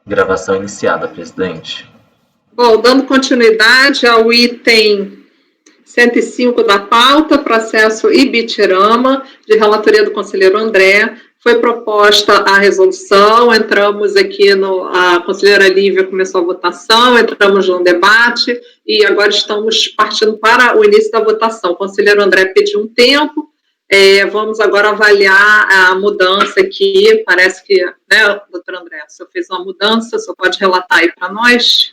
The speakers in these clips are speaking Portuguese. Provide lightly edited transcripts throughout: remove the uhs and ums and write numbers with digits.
Gravação iniciada, presidente. Bom, dando continuidade ao item 105 da pauta, processo Ibitirama, de relatoria do conselheiro André, foi proposta a resolução, entramos aqui a conselheira Lívia começou a votação, entramos no debate e agora estamos partindo para o início da votação. O conselheiro André pediu um tempo, vamos agora avaliar a mudança aqui, parece que, né, doutor André, o senhor fez uma mudança, o senhor pode relatar aí para nós?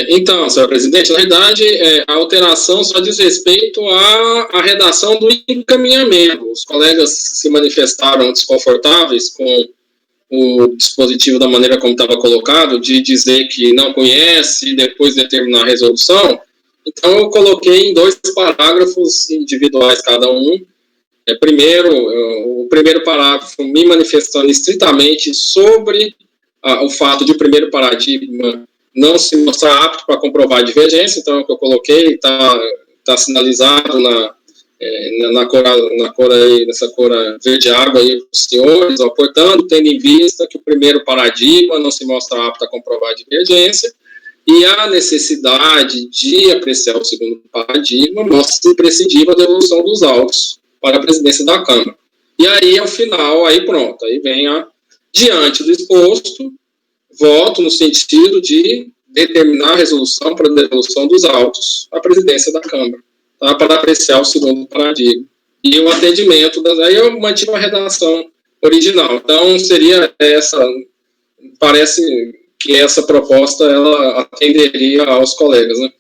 Então, senhor presidente, na verdade, a alteração só diz respeito à redação do encaminhamento. Os colegas se manifestaram desconfortáveis com o dispositivo da maneira como estava colocado, de dizer que não conhece e depois determinar a resolução. Então, eu coloquei em 2 parágrafos individuais cada um. O primeiro parágrafo me manifestando estritamente sobre o fato de o primeiro paradigma não se mostrar apto para comprovar a divergência, então é o que eu coloquei, está sinalizado nessa cor verde água aí para os senhores, portanto, tendo em vista que o primeiro paradigma não se mostra apto a comprovar a divergência, e a necessidade de apreciar o segundo paradigma mostra imprescindível a devolução dos autos para a presidência da Câmara. E aí, ao final, aí pronto, aí vem diante do exposto, voto no sentido de determinar a resolução para a devolução dos autos à presidência da Câmara, tá, para apreciar o segundo paradigma. E o atendimento, aí eu mantive a redação original. Então, seria parece que essa proposta, ela atenderia aos colegas, né?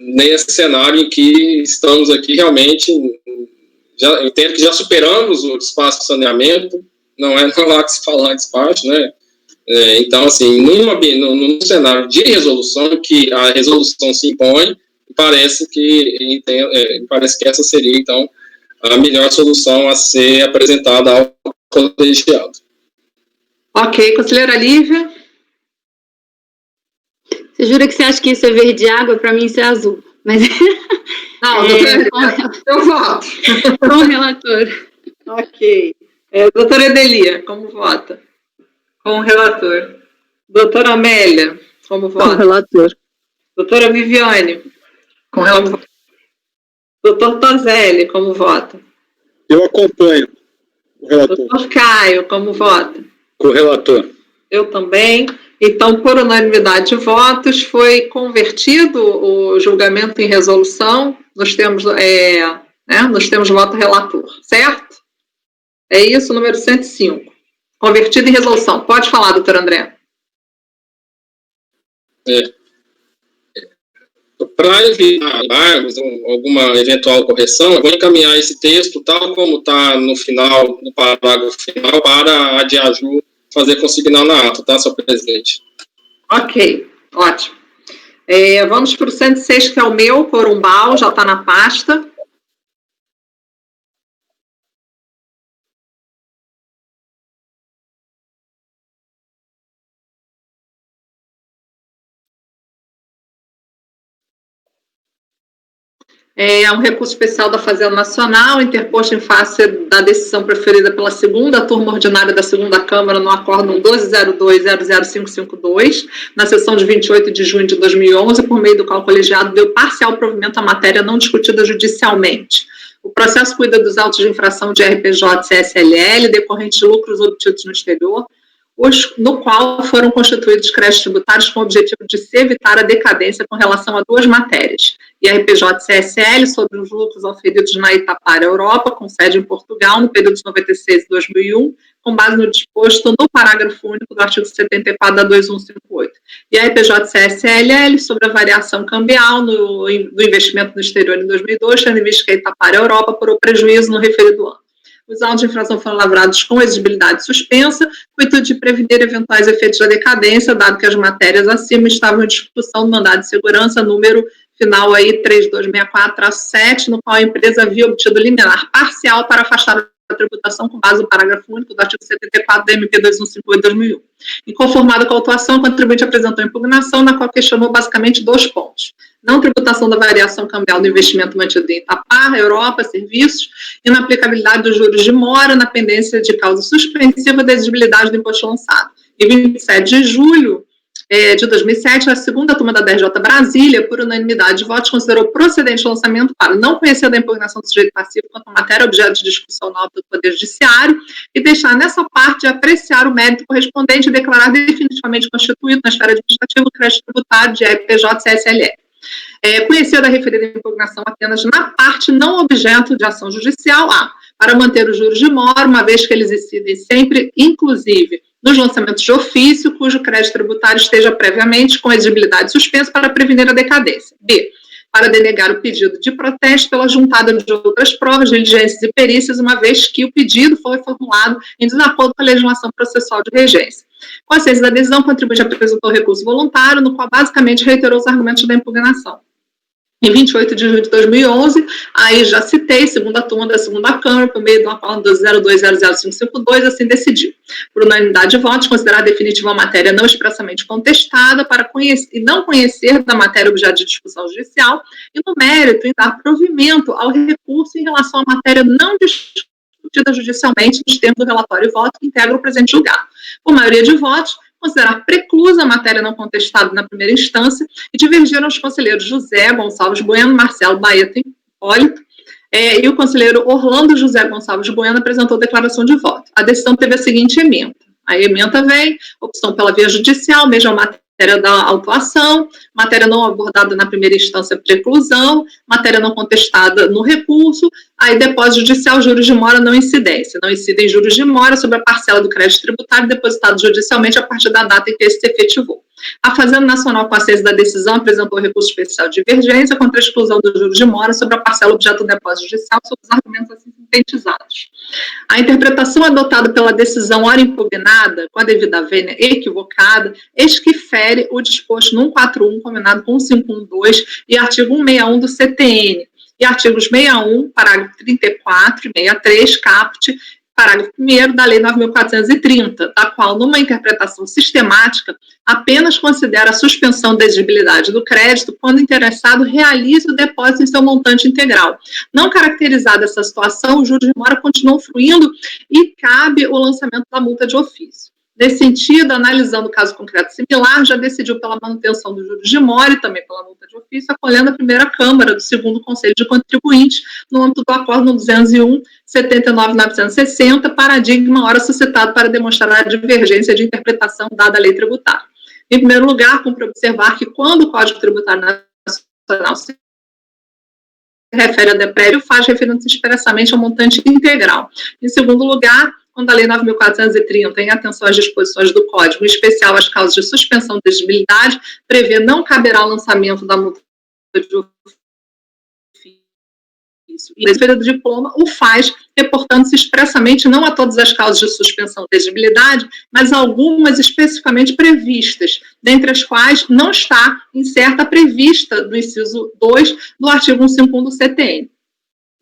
Nesse cenário em que estamos aqui, realmente, eu entendo que já superamos o espaço de saneamento, não é lá que se fala em despacho, né? Então, assim, num cenário de resolução, que a resolução se impõe, parece que essa seria, então, a melhor solução a ser apresentada ao colegiado. Ok, conselheira Lívia? Você jura que você acha que isso é verde água? Para mim isso é azul. Mas... Não, eu voto. Com o relator. Ok. Doutora Edelia, como vota? Com o relator. Doutora Amélia, como vota? Com o relator. Doutora Viviane? Com o relator. Doutor Tozelli, como vota? Eu acompanho o relator. Doutor Caio, como vota? Com o relator. Eu também. Então, por unanimidade de votos, foi convertido o julgamento em resolução. Nós temos voto relator, certo? É isso, número 105. Convertido em resolução. Pode falar, doutor André. Para evitar alguma eventual correção, eu vou encaminhar esse texto, tal como está no parágrafo final, para a Diaju fazer consignar na ata, tá, senhor presidente? Ok, ótimo. Vamos para o 106, que é o meu, Corumbau, já está na pasta. É um recurso especial da Fazenda Nacional, interposto em face da decisão preferida pela segunda turma ordinária da segunda Câmara no acórdão 1202-00552, na sessão de 28 de junho de 2011, por meio do qual o colegiado deu parcial provimento à matéria não discutida judicialmente. O processo cuida dos autos de infração de RPJ e CSLL, decorrentes de lucros obtidos no exterior, no qual foram constituídos créditos tributários com o objetivo de se evitar a decadência com relação a 2 matérias, IRPJ e CSL, sobre os lucros auferidos na Itapara Europa, com sede em Portugal, no período de 96 e 2001, com base no disposto no parágrafo único do artigo 74 da 2158. E IRPJ e CSLL, sobre a variação cambial do investimento no exterior em 2002, tendo em vista que a Itapara Europa por prejuízo no referido ano. Os autos de infração foram lavrados com exigibilidade suspensa, com o intuito de prevenir eventuais efeitos da decadência, dado que as matérias acima estavam em discussão do mandado de segurança, número final aí 3264-7, no qual a empresa havia obtido liminar parcial para afastar da tributação com base no parágrafo único do artigo 74 da MP 2158/2001. Inconformado com a autuação, o contribuinte apresentou impugnação, na qual questionou basicamente 2 pontos. Não tributação da variação cambial do investimento mantido em Itapar, Europa, serviços, e na aplicabilidade dos juros de mora na pendência de causa suspensiva da exigibilidade do imposto lançado. Em 27 de julho de 2007, a segunda turma da DRJ Brasília, por unanimidade de votos, considerou procedente o lançamento para não conhecer da impugnação do sujeito passivo quanto à matéria objeto de discussão na ata do Poder Judiciário e deixar nessa parte de apreciar o mérito correspondente e declarar definitivamente constituído na esfera administrativa o crédito tributário de EPJ-CSLL. Conhecer da referida impugnação apenas na parte não objeto de ação judicial, para manter os juros de mora, uma vez que eles incidem sempre, inclusive, nos lançamentos de ofício, cujo crédito tributário esteja previamente com exigibilidade suspensa para prevenir a decadência. B. Para denegar o pedido de protesto pela juntada de outras provas, diligências e perícias, uma vez que o pedido foi formulado em desacordo com a legislação processual de regência. Com a ciência da decisão, o contribuinte apresentou recurso voluntário, no qual basicamente reiterou os argumentos da impugnação. Em 28 de junho de 2011, aí já citei, segunda turma da segunda Câmara, por meio do acordo 02000552, assim decidiu. Por unanimidade de votos, considerar definitiva a matéria não expressamente contestada para conhecer, e não conhecer da matéria objeto de discussão judicial, e no mérito em dar provimento ao recurso em relação à matéria não discutida judicialmente nos termos do relatório e voto que integra o presente julgado. Por maioria de votos, considerar preclusa a matéria não contestada na primeira instância e divergiram os conselheiros José Gonçalves Bueno, Marcelo Baeta Hipólito, e o conselheiro Orlando José Gonçalves Bueno apresentou declaração de voto. A decisão teve a seguinte emenda. A emenda vem, opção pela via judicial, mesma matéria da autuação, matéria não abordada na primeira instância, preclusão, matéria não contestada no recurso, aí depósito judicial, juros de mora, não incidência. Não incidem juros de mora sobre a parcela do crédito tributário depositado judicialmente a partir da data em que esse se efetivou. A Fazenda Nacional, com a ciência da decisão, apresentou recurso especial de divergência contra a exclusão dos juros de mora sobre a parcela objeto do depósito judicial, sob os argumentos assim sintetizados. A interpretação adotada pela decisão ora impugnada, com a devida vênia equivocada, eis que fere o disposto no 141, combinado com 1512 e artigo 161 do CTN, e artigos 61, parágrafo 34 e 63, caput, parágrafo 1º da Lei 9.430, da qual, numa interpretação sistemática, apenas considera a suspensão da exigibilidade do crédito quando o interessado realize o depósito em seu montante integral. Não caracterizada essa situação, o juros de mora continuam fluindo e cabe o lançamento da multa de ofício. Nesse sentido, analisando o caso concreto similar, já decidiu pela manutenção dos juros de mora e também pela multa de ofício, acolhendo a primeira Câmara do segundo Conselho de Contribuintes, no âmbito do acordo no 201-79.960, paradigma ora suscitado para demonstrar a divergência de interpretação dada à lei tributária. Em primeiro lugar, cumpre observar que quando o Código Tributário Nacional se refere a deprévio, faz referência expressamente ao montante integral. Em segundo lugar, quando a Lei 9.430, em atenção às disposições do Código, em especial às causas de suspensão de exigibilidade, prevê não caberá o lançamento da multa de ofício. E a defesa do diploma o faz, reportando-se expressamente não a todas as causas de suspensão de exigibilidade, mas a algumas especificamente previstas, dentre as quais não está incerta a prevista do inciso 2 do artigo 151 do CTN.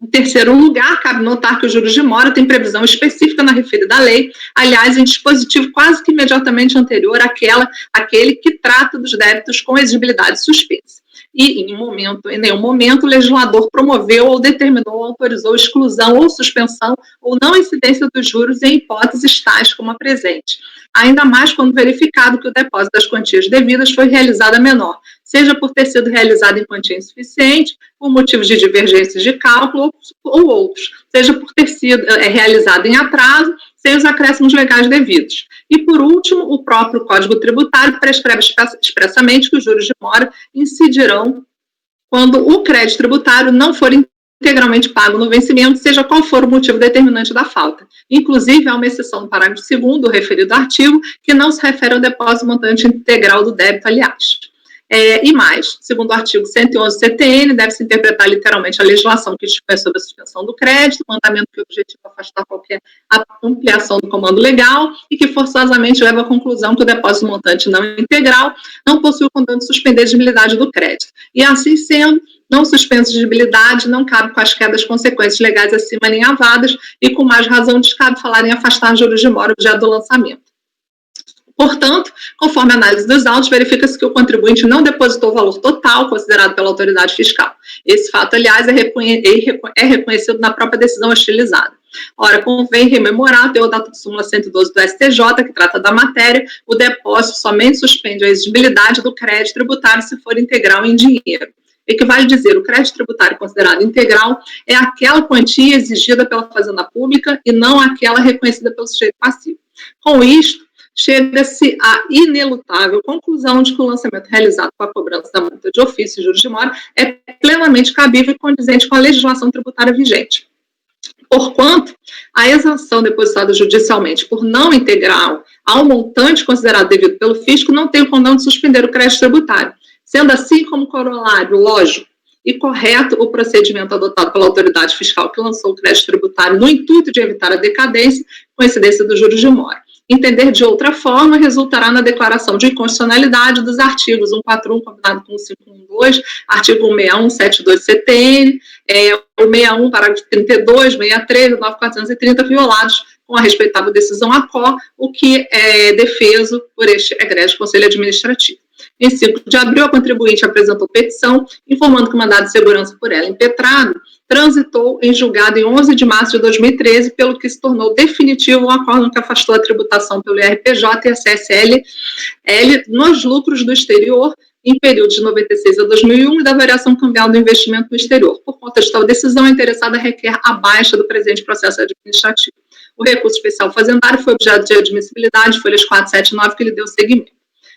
Em terceiro lugar, cabe notar que os juros de mora têm previsão específica na referida lei, aliás, em dispositivo quase que imediatamente anterior àquele que trata dos débitos com exigibilidade suspensa. E, em nenhum momento, o legislador promoveu ou determinou ou autorizou exclusão ou suspensão ou não incidência dos juros em hipóteses tais como a presente. Ainda mais quando verificado que o depósito das quantias devidas foi realizado a menor, seja por ter sido realizado em quantia insuficiente, por motivos de divergências de cálculo ou outros, seja por ter sido realizado em atraso, sem os acréscimos legais devidos. E, por último, o próprio Código Tributário prescreve expressamente que os juros de mora incidirão quando o crédito tributário não for integralmente pago no vencimento, seja qual for o motivo determinante da falta. Inclusive, há uma exceção no parágrafo 2º do referido artigo, que não se refere ao depósito montante integral do débito, aliás. E mais, segundo o artigo 111 do CTN, deve-se interpretar literalmente a legislação que dispõe sobre a suspensão do crédito, mandamento que objetiva afastar qualquer ampliação do comando legal e que forçosamente leva à conclusão que o depósito montante não integral não possui o condão de suspender a exigibilidade do crédito. E assim sendo, não suspensa a exigibilidade, não cabe quaisquer das consequências legais acima alinhavadas e com mais razão descabe falar em afastar juros de mora objeto do lançamento. Portanto, conforme a análise dos autos, verifica-se que o contribuinte não depositou o valor total considerado pela autoridade fiscal. Esse fato, aliás, é reconhecido na própria decisão hostilizada. Ora, convém rememorar, pelo data de súmula 112 do STJ, que trata da matéria, o depósito somente suspende a exigibilidade do crédito tributário se for integral em dinheiro. Equivale dizer, o crédito tributário considerado integral é aquela quantia exigida pela Fazenda Pública e não aquela reconhecida pelo sujeito passivo. Com isto, chega-se à inelutável conclusão de que o lançamento realizado com a cobrança da multa de ofício e juros de mora é plenamente cabível e condizente com a legislação tributária vigente. Porquanto, a exação depositada judicialmente por não integral ao montante considerado devido pelo fisco não tem o condão de suspender o crédito tributário, sendo assim como corolário lógico e correto o procedimento adotado pela autoridade fiscal que lançou o crédito tributário no intuito de evitar a decadência com incidência dos juros de mora. Entender de outra forma resultará na declaração de inconstitucionalidade dos artigos 141, combinado com o 512, artigo 16172 CTN, o 61, parágrafo 32, 63, 9430, violados com a respeitável decisão ACO, o que é defeso por este egrégio Conselho Administrativo. Em 5 de abril, a contribuinte apresentou petição, informando que o mandado de segurança por ela impetrado transitou em julgado em 11 de março de 2013, pelo que se tornou definitivo o acordo que afastou a tributação pelo IRPJ e a CSLL nos lucros do exterior em período de 96 a 2001 e da variação cambial do investimento no exterior. Por conta de tal decisão, a interessada requer a baixa do presente processo administrativo. O recurso especial fazendário foi objeto de admissibilidade, folhas 479, que lhe deu seguimento.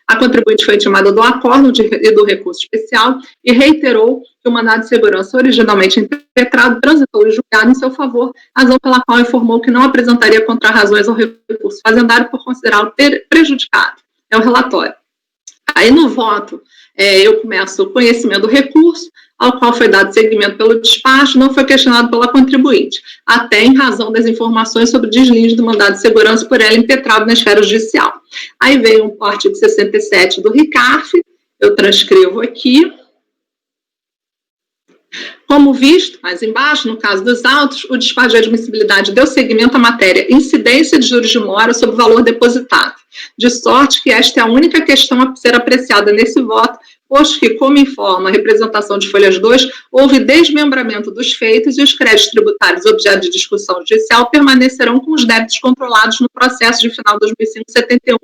A contribuinte foi intimada do acordo e do recurso especial e reiterou que o mandado de segurança originalmente impetrado transitou em julgado em seu favor, razão pela qual informou que não apresentaria contrarrazões ao recurso fazendário por considerá-lo prejudicado. É o relatório. Aí no voto, eu começo o conhecimento do recurso, ao qual foi dado seguimento pelo despacho, não foi questionado pela contribuinte, até em razão das informações sobre o deslinde do mandado de segurança por ela impetrado na esfera judicial. Aí vem o artigo 67 do RICARF, eu transcrevo aqui. Como visto, mais embaixo, no caso dos autos, o despacho de admissibilidade deu seguimento à matéria incidência de juros de mora sobre o valor depositado, de sorte que esta é a única questão a ser apreciada nesse voto, posto que, como informa a representação de folhas 2, houve desmembramento dos feitos e os créditos tributários objeto de discussão judicial permanecerão com os débitos controlados no processo de final de 2005-71,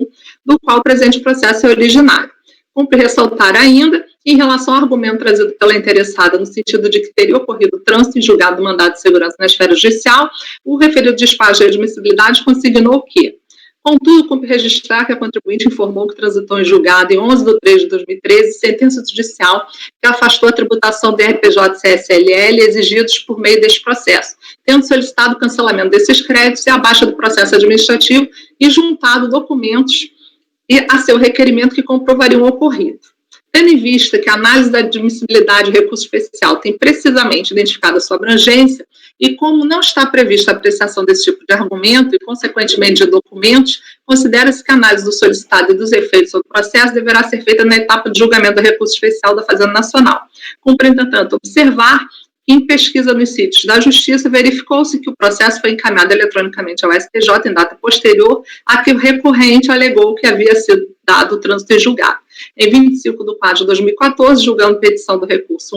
do qual o presente processo é originário. Cumpre ressaltar ainda, em relação ao argumento trazido pela interessada, no sentido de que teria ocorrido trânsito em julgado do mandado de segurança na esfera judicial, o referido despacho de admissibilidade consignou que, contudo, cumpre registrar que a contribuinte informou que transitou em julgado em 11 de 3 de 2013, sentença judicial que afastou a tributação do RPJ e CSLL exigidos por meio deste processo, tendo solicitado o cancelamento desses créditos e a baixa do processo administrativo e juntado documentos a seu requerimento que comprovariam o ocorrido. Tendo em vista que a análise da admissibilidade do recurso especial tem precisamente identificado a sua abrangência e como não está prevista a apreciação desse tipo de argumento e, consequentemente, de documentos, considera-se que a análise do solicitado e dos efeitos do processo deverá ser feita na etapa de julgamento do recurso especial da Fazenda Nacional. Cumpre, entretanto, observar que, em pesquisa nos sítios da Justiça, verificou-se que o processo foi encaminhado eletronicamente ao STJ em data posterior a que o recorrente alegou que havia sido dado o trânsito em julgado. Em 25 de 4 de 2014, julgando petição do recurso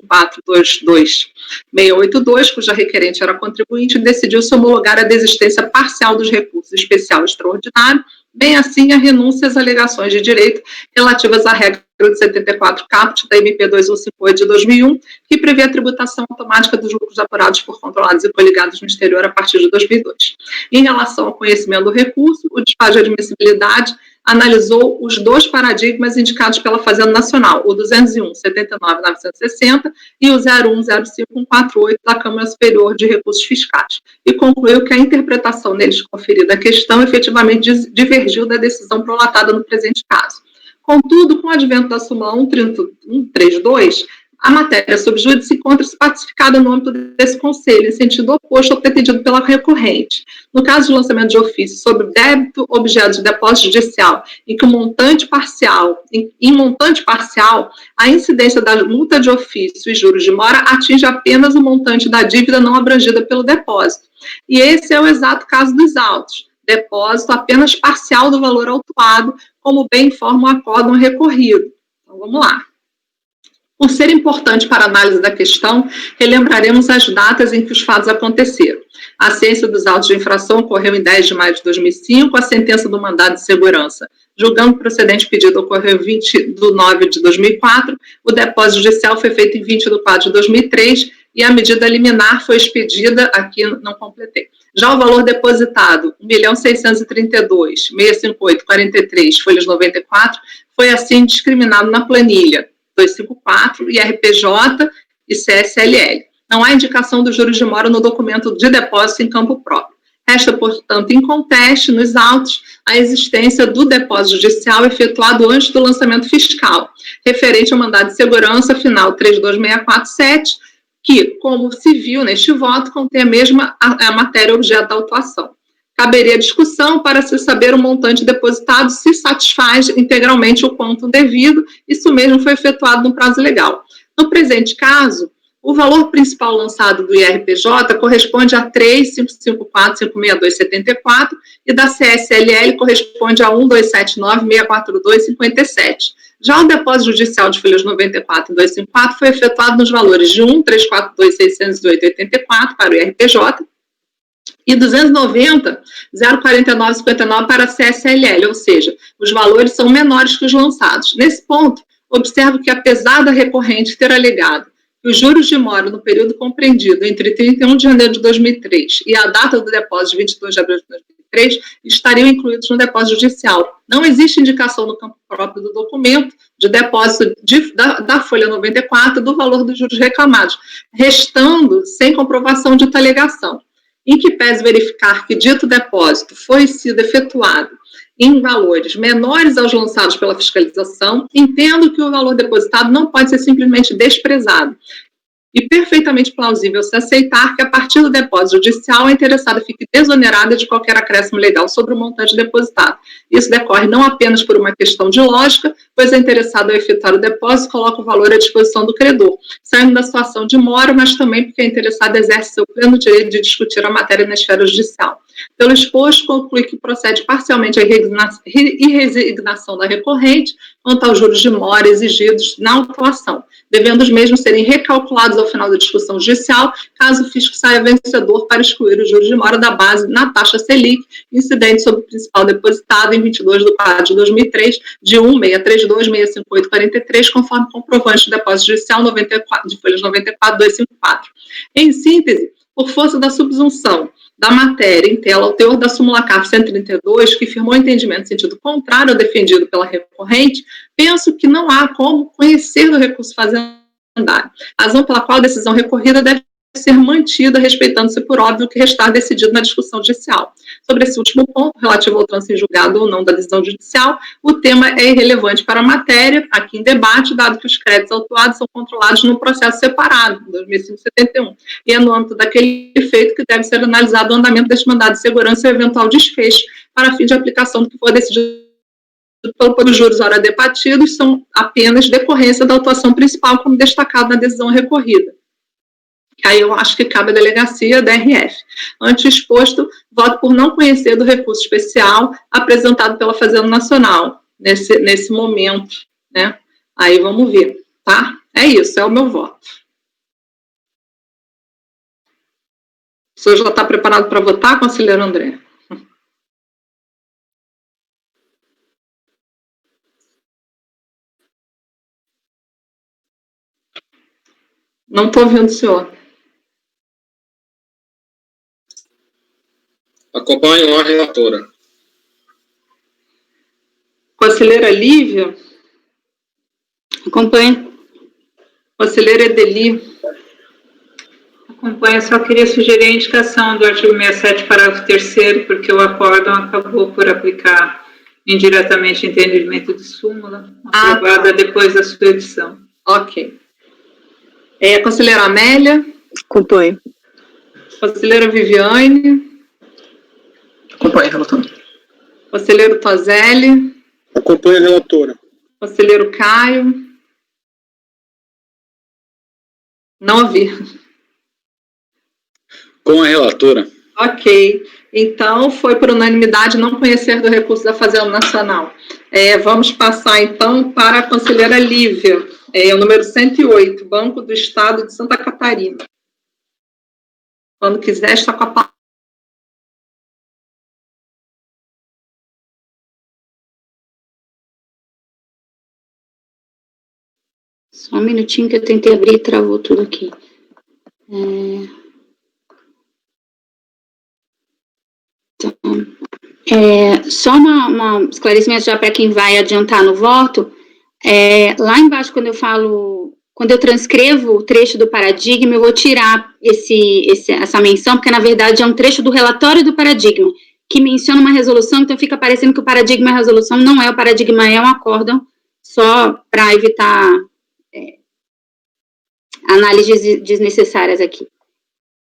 1422682, cuja requerente era contribuinte, decidiu-se homologar a desistência parcial dos recursos especial e extraordinário, bem assim a renúncia às alegações de direito relativas à regra de 74 caput da MP 2158 de 2001, que prevê a tributação automática dos lucros apurados por controlados e coligados no exterior a partir de 2002. Em relação ao conhecimento do recurso, o despacho de admissibilidade analisou os dois paradigmas indicados pela Fazenda Nacional, o 201, 79.960 e o 0105.148 da Câmara Superior de Recursos Fiscais, e concluiu que a interpretação neles conferida à questão efetivamente divergiu da decisão prolatada no presente caso. Contudo, com o advento da súmula 132, a matéria sob júdice encontra-se pacificada no âmbito desse conselho, em sentido oposto ao pretendido pela recorrente. No caso de lançamento de ofício sobre débito objeto de depósito judicial, em que montante parcial, a incidência da multa de ofício e juros de mora atinge apenas o montante da dívida não abrangida pelo depósito. E esse é o exato caso dos autos. Depósito apenas parcial do valor autuado, como bem informa o acórdão recorrido. Então, vamos lá. Por ser importante para a análise da questão, relembraremos as datas em que os fatos aconteceram. A ciência dos autos de infração ocorreu em 10 de maio de 2005, a sentença do mandado de segurança, julgando o procedente pedido, ocorreu em 20 de 9 de 2004, o depósito judicial foi feito em 20 de 4 de 2003 e a medida liminar foi expedida, aqui não completei. Já o valor depositado, R$ 1.632.658,43, folhas 94, foi assim discriminado na planilha 254, IRPJ e CSLL. Não há indicação dos juros de mora no documento de depósito em campo próprio. Resta, portanto, inconteste nos autos a existência do depósito judicial efetuado antes do lançamento fiscal, referente ao mandado de segurança final 32647, que, como se viu neste voto, contém a mesma matéria objeto da autuação. Caberia discussão para se saber o montante depositado se satisfaz integralmente o quanto devido, isso mesmo foi efetuado no prazo legal. No presente caso, o valor principal lançado do IRPJ corresponde a 3.554.562,74 e da CSLL corresponde a 1.279.642,57. Já o depósito judicial de folhas 94 e 254 foi efetuado nos valores de 1.342.608,84 para o IRPJ e 290.049,59 para a CSLL, ou seja, os valores são menores que os lançados. Nesse ponto, observo que, apesar da recorrente ter alegado que os juros de mora no período compreendido entre 31 de janeiro de 2003 e a data do depósito de 22 de abril de 2003 estariam incluídos no depósito judicial. Não existe indicação no campo próprio do documento de depósito da folha 94 do valor dos juros reclamados, restando sem comprovação de tal alegação. Em que pese verificar que dito depósito foi sido efetuado em valores menores aos lançados pela fiscalização, entendo que o valor depositado não pode ser simplesmente desprezado. E perfeitamente plausível se aceitar que, a partir do depósito judicial, a interessada fique desonerada de qualquer acréscimo legal sobre o montante depositado. Isso decorre não apenas por uma questão de lógica, pois a interessada, ao efetuar o depósito, coloca o valor à disposição do credor, saindo da situação de mora, mas também porque a interessada exerce seu pleno direito de discutir a matéria na esfera judicial. Pelo exposto, conclui que procede parcialmente a irresignação da recorrente quanto aos juros de mora exigidos na autuação, devendo os mesmos serem recalculados ao final da discussão judicial, caso o fisco saia vencedor para excluir os juros de mora da base na taxa Selic, incidente sobre o principal depositado em 22 de 4 de 2003, de 1.632.658,43, conforme comprovante do depósito judicial 94, de folhas 94, 254. Em síntese, por força da subsunção da matéria em tela ao teor da súmula CARF 132, que firmou entendimento em sentido contrário ao defendido pela recorrente, penso que não há como conhecer do recurso fazendário, razão pela qual a decisão recorrida deve ser mantida, respeitando-se por óbvio que restar decidido na discussão judicial. Sobre esse último ponto, relativo ao trânsito em julgado ou não da decisão judicial, o tema é irrelevante para a matéria, aqui em debate, dado que os créditos autuados são controlados num processo separado, 2005-71, e é no âmbito daquele feito que deve ser analisado o andamento deste mandado de segurança e o eventual desfecho para fim de aplicação do que for decidido pelos juros ora debatidos, são apenas decorrência da autuação principal, como destacado na decisão recorrida. Aí eu acho que cabe a delegacia da RF. Ante o exposto, voto por não conhecer do recurso especial apresentado pela Fazenda Nacional, nesse momento, né? Aí vamos ver, tá? É isso, é o meu voto. O senhor já está preparado para votar, conselheiro André? Não estou ouvindo o senhor. Acompanho a relatora. Conselheira Lívia? Acompanho. Conselheira Edeli? Acompanho, só queria sugerir a indicação do artigo 67, parágrafo 3º, porque o acórdão acabou por aplicar Indiretamente entendimento de súmula, aprovada depois da sua edição. Ok. Conselheira Amélia? Acompanho. Conselheira Viviane? Acompanhe, relator. Conselheiro Toselli? Acompanho a relatora. Conselheiro Caio? Não ouvi. Com a relatora. Ok. Então, foi por unanimidade não conhecer do recurso da Fazenda Nacional. Vamos passar, então, para a conselheira Lívia, o número 108, Banco do Estado de Santa Catarina. Quando quiser, está com a palavra. Só um minutinho que eu tentei abrir e travou tudo aqui. Só um esclarecimento já para quem vai adiantar no voto. Lá embaixo, quando eu transcrevo o trecho do paradigma, eu vou tirar essa menção, porque na verdade é um trecho do relatório do paradigma, que menciona uma resolução, então fica parecendo que o paradigma é a resolução, não é, o paradigma é um acórdão, só para evitar análises desnecessárias aqui.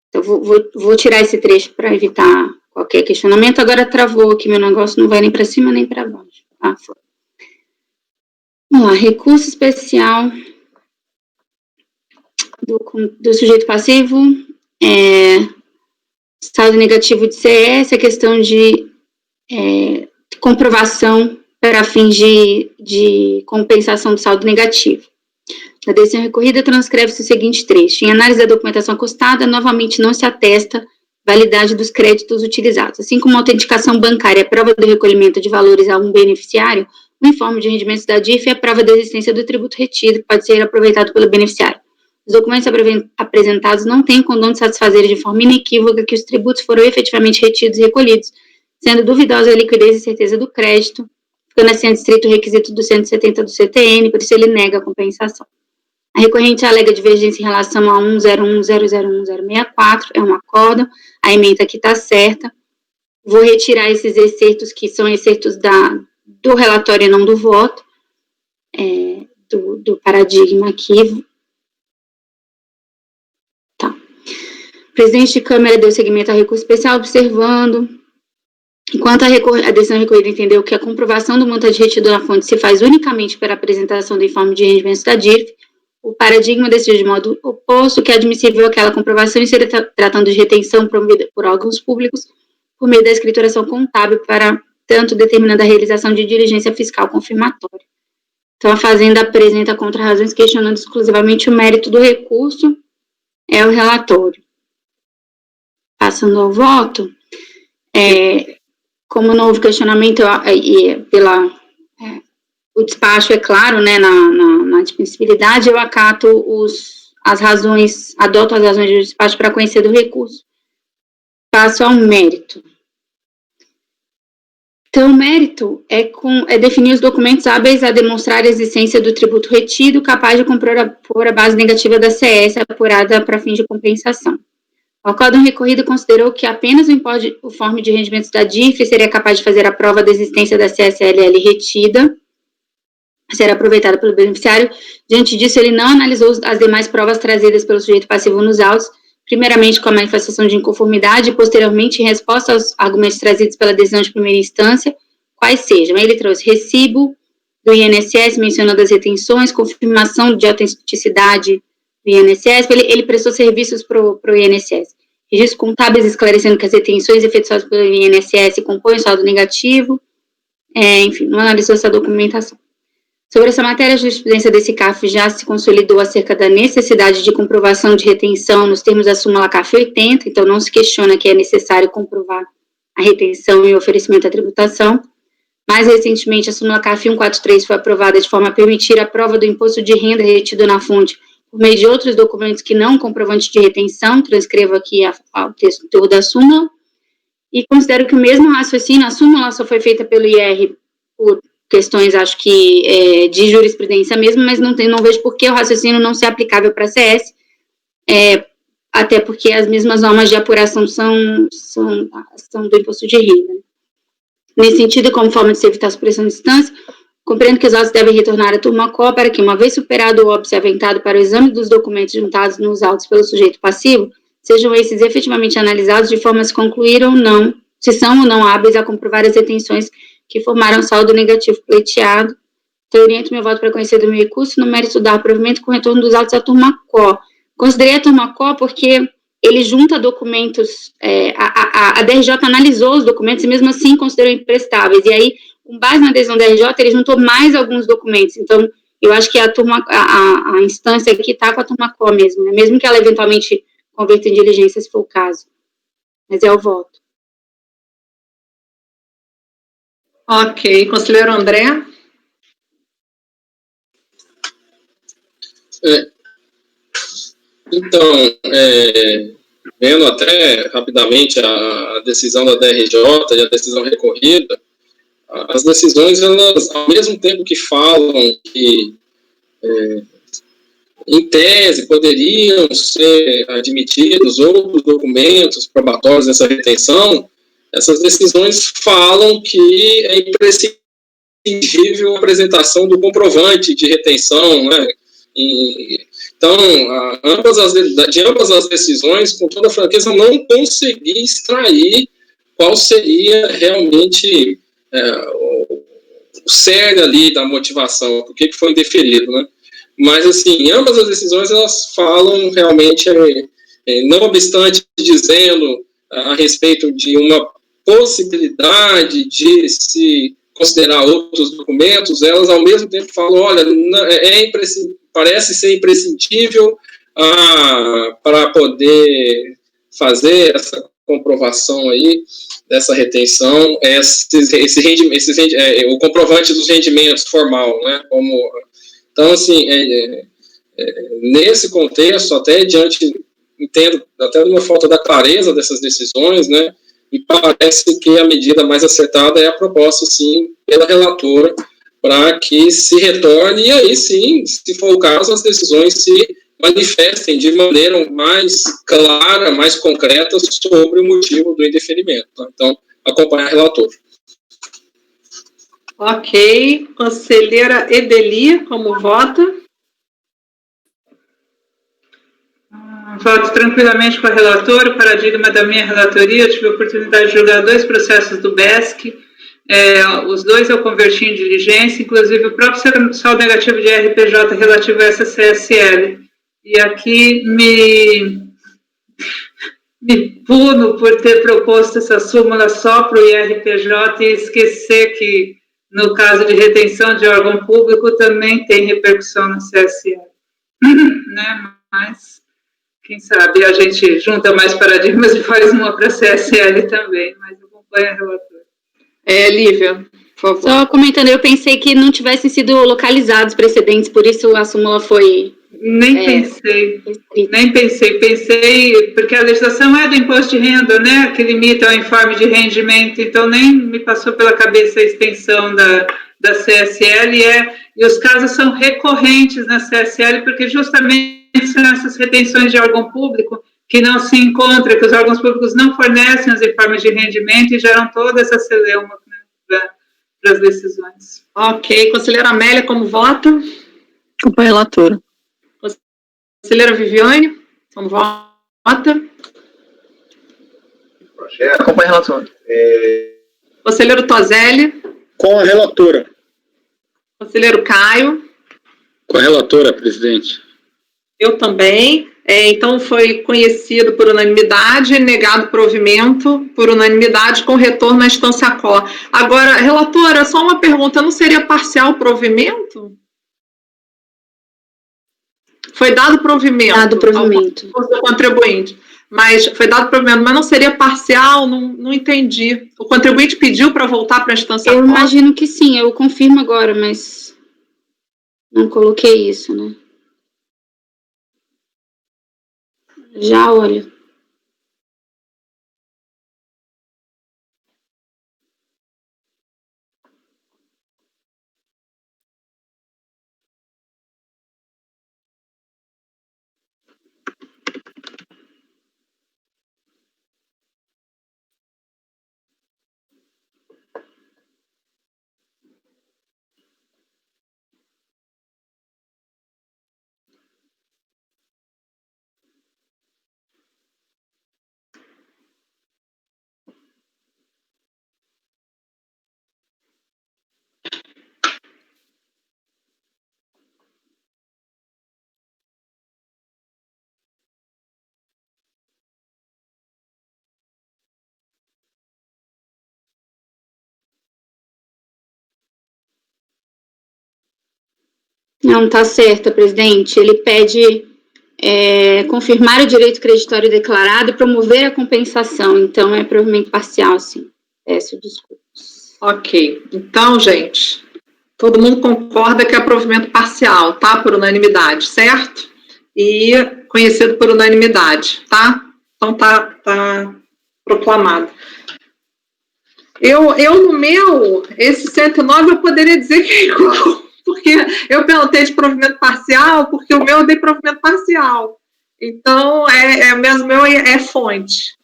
Então, vou tirar esse trecho para evitar qualquer questionamento. Agora travou aqui meu negócio, não vai nem para cima nem para baixo. Foi. Vamos lá, recurso especial do sujeito passivo, saldo negativo de CS, a questão de comprovação para fins de compensação do saldo negativo. Na decisão recorrida, transcreve-se o seguinte trecho. Em análise da documentação acostada, novamente não se atesta validade dos créditos utilizados. Assim como a autenticação bancária é prova do recolhimento de valores a um beneficiário, o informe de rendimentos da DIF é a prova da existência do tributo retido, que pode ser aproveitado pelo beneficiário. Os documentos apresentados não têm condão de satisfazer de forma inequívoca que os tributos foram efetivamente retidos e recolhidos, sendo duvidosa a liquidez e certeza do crédito, ficando assim adstrito o requisito do 170 do CTN, por isso ele nega a compensação. A recorrente alega divergência em relação a 101.001.064, é um acórdão, a ementa aqui está certa. Vou retirar esses excertos, que são excertos do relatório e não do voto, do paradigma aqui. Tá. O presidente de Câmara deu seguimento ao recurso especial, observando. Enquanto a decisão recorrida entendeu que a comprovação do montante retido na fonte se faz unicamente pela apresentação do informe de rendimentos da DIRF, o paradigma decidiu de modo oposto que é admissível aquela comprovação em se tratando de retenção promovida por órgãos públicos por meio da escrituração contábil para, tanto, determinando a realização de diligência fiscal confirmatória. Então, a Fazenda apresenta contra-razões questionando exclusivamente o mérito do recurso, é o relatório. Passando ao voto, como não houve questionamento o despacho é claro, né, na admissibilidade, eu acato adoto as razões do despacho para conhecer do recurso. Passo ao mérito. Então, o mérito é definir os documentos hábeis a demonstrar a existência do tributo retido, capaz de compor a base negativa da CS apurada para fins de compensação. O acórdão recorrido considerou que apenas o informe de rendimentos da DIF seria capaz de fazer a prova da existência da CSLL retida, ser aproveitada pelo beneficiário. Diante disso, ele não analisou as demais provas trazidas pelo sujeito passivo nos autos, primeiramente com a manifestação de inconformidade e, posteriormente, em resposta aos argumentos trazidos pela decisão de primeira instância, quais sejam. Ele trouxe recibo do INSS, mencionando as retenções, confirmação de autenticidade do INSS, ele prestou serviços para o INSS. Registros contábeis esclarecendo que as retenções efetuadas pelo INSS compõem o saldo negativo, enfim, não analisou essa documentação. Sobre essa matéria, a jurisprudência desse CAF já se consolidou acerca da necessidade de comprovação de retenção nos termos da súmula CAF 80, então não se questiona que é necessário comprovar a retenção e o oferecimento da tributação. Mais recentemente, a súmula CAF 143 foi aprovada de forma a permitir a prova do imposto de renda retido na fonte por meio de outros documentos que não comprovante de retenção, transcrevo aqui o texto da súmula, e considero que o mesmo raciocínio, a súmula só foi feita pelo IR por questões, acho que, de jurisprudência mesmo, mas não vejo por que o raciocínio não ser aplicável para a CS, até porque as mesmas normas de apuração são do imposto de renda. Nesse sentido, como forma de se evitar a supressão de instância, compreendo que os autos devem retornar à turma quo para que, uma vez superado o óbice aventado para o exame dos documentos juntados nos autos pelo sujeito passivo, sejam esses efetivamente analisados de forma a se concluir ou não, se são ou não hábeis a comprovar as retenções que formaram saldo negativo pleiteado. Então, eu oriento meu voto para conhecer do meu recurso no mérito dar provimento com o retorno dos autos à turma quo. Considerei a turma quo porque ele junta documentos, a DRJ analisou os documentos e mesmo assim considerou imprestáveis. E aí, com base na decisão da DRJ, ele juntou mais alguns documentos. Então, eu acho que a instância aqui está com a turma quo mesmo, né? Mesmo que ela eventualmente converta em diligência, se for o caso. Mas é o voto. Ok. Conselheiro André? Então, vendo até rapidamente a decisão da DRJ e a decisão recorrida, as decisões, elas, ao mesmo tempo que falam que, em tese, poderiam ser admitidos outros documentos probatórios dessa retenção, essas decisões falam que é imprescindível a apresentação do comprovante de retenção, né? Então, de ambas as decisões, com toda franqueza, não consegui extrair qual seria realmente o cerne ali da motivação, por que foi indeferido, né? Mas, assim, ambas as decisões, elas falam realmente, não obstante dizendo a respeito de uma possibilidade de se considerar outros documentos, elas ao mesmo tempo falam, olha, parece ser imprescindível para poder fazer essa comprovação aí, dessa retenção, o comprovante dos rendimentos formal, né? Então, assim, nesse contexto, até entendo até uma falta da clareza dessas decisões, né? E parece que a medida mais acertada é a proposta, sim, pela relatora, para que se retorne, e aí sim, se for o caso, as decisões se manifestem de maneira mais clara, mais concreta sobre o motivo do indeferimento. Tá? Então, acompanhar a relatora. Ok. Conselheira Edeli, como vota? Voto tranquilamente com a relatora. O paradigma da minha relatoria, eu tive a oportunidade de julgar 2 processos do BESC. Os 2 eu converti em diligência, inclusive o próprio saldo negativo de RPJ relativo a essa CSL. E aqui me puno por ter proposto essa súmula só para o IRPJ e esquecer que, no caso de retenção de órgão público, também tem repercussão no CSL. Né? Mas, quem sabe, a gente junta mais paradigmas e faz uma para a CSL também, mas acompanha a relatora. Lívia, por favor. Só comentando, eu pensei que não tivessem sido localizados precedentes, por isso a súmula foi... Nem pensei, porque a legislação é do imposto de renda, né, que limita ao informe de rendimento, então nem me passou pela cabeça a extensão da CSL, e os casos são recorrentes na CSL, porque justamente são essas retenções de órgão público que não se encontra, que os órgãos públicos não fornecem os informes de rendimento e geram toda essa celeuma, né, para as decisões. Ok, conselheira Amélia, como vota? Acompanha a relatora. Conselheira Viviane, como vota? Acompanha a relatora. Conselheiro Toselli. Com a relatora. Conselheiro Caio. Com a relatora, presidente. Eu também. Então, foi conhecido por unanimidade, negado provimento por unanimidade, com retorno à instância quo. Agora, relatora, só uma pergunta, não seria parcial provimento? Foi dado provimento. Dado provimento. Ao contribuinte. Mas foi dado provimento, mas não seria parcial? Não entendi. O contribuinte pediu para voltar para a instância quo? Eu imagino que sim, eu confirmo agora, mas não coloquei isso, né? Já olho. Não, está certo, presidente. Ele pede confirmar o direito creditório declarado e promover a compensação. Então, é provimento parcial, sim. Peço desculpas. Ok. Então, gente, todo mundo concorda que é provimento parcial, tá? Por unanimidade, certo? E conhecido por unanimidade, tá? Então, tá proclamado. Eu no meu, esse 109 eu poderia dizer que é igual, porque eu perguntei de provimento parcial, porque o meu eu dei provimento parcial. Então, mesmo meu é fonte,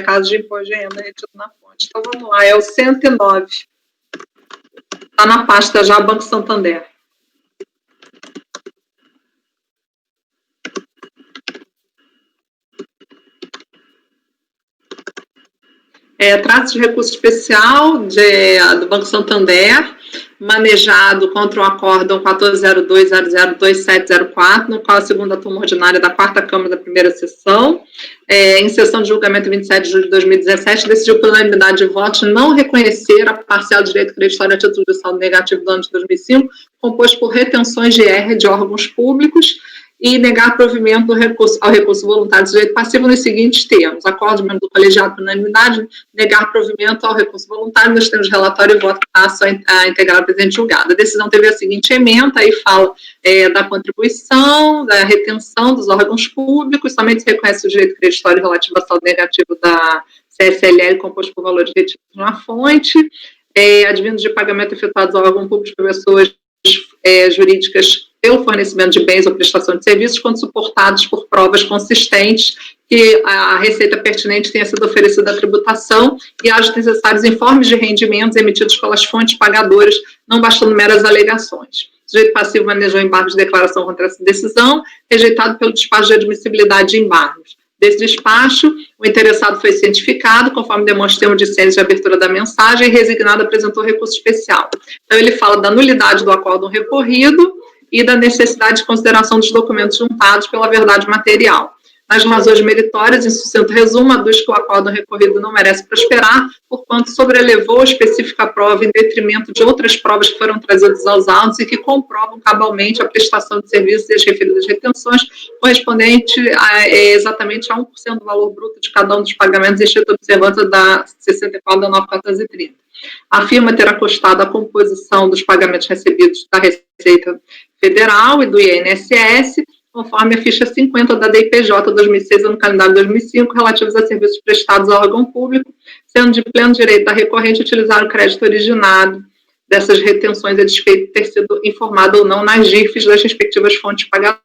caso de imposto de renda retido na fonte. Então, vamos lá, é o 109. Está na pasta já, Banco Santander. Trata-se de recurso especial do Banco Santander, manejado contra o acórdão 1402.002704, no qual a segunda turma ordinária da 4ª Câmara da primeira sessão, em sessão de julgamento 27 de julho de 2017, decidiu por unanimidade de votos não reconhecer a parcial de direito creditório a título de saldo negativo do ano de 2005, composto por retenções de R de órgãos públicos, e negar provimento ao recurso voluntário de direito passivo nos seguintes termos: acordo de membro do colegiado por unanimidade, negar provimento ao recurso voluntário nos termos de relatório e voto que passo a integrar o presente julgado. A decisão teve a seguinte ementa, aí fala da contribuição, da retenção dos órgãos públicos, somente se reconhece o direito creditório relativo ao saldo negativo da CSLL composto por valores retidos na fonte, advindos de pagamento efetuados ao órgão público por pessoas jurídicas pelo fornecimento de bens ou prestação de serviços, quando suportados por provas consistentes que a receita pertinente tenha sido oferecida à tributação e haja necessários informes de rendimentos emitidos pelas fontes pagadoras, não bastando meras alegações. O sujeito passivo manejou embargos de declaração contra essa decisão, rejeitado pelo despacho de admissibilidade de embargos. Desse despacho, o interessado foi cientificado, conforme demonstra o termo de ciência de abertura da mensagem, e resignado apresentou recurso especial. Então, ele fala da nulidade do acórdão recorrido e da necessidade de consideração dos documentos juntados pela verdade material. Nas razões meritórias, em sucinto resumo, aduz que o acórdão recorrido não merece prosperar, porquanto sobrelevou a específica prova em detrimento de outras provas que foram trazidas aos autos e que comprovam cabalmente a prestação de serviços e as referidas retenções, correspondente exatamente a 1% do valor bruto de cada um dos pagamentos, exceto a observância da 64 da 9.430. Afirma ter acostado a composição dos pagamentos recebidos da Receita Federal e do INSS, conforme a ficha 50 da DIPJ 2006, ano calendário 2005, relativos a serviços prestados ao órgão público, sendo de pleno direito da recorrente utilizar o crédito originado dessas retenções a despeito de ter sido informado ou não nas GIFs das respectivas fontes pagadoras.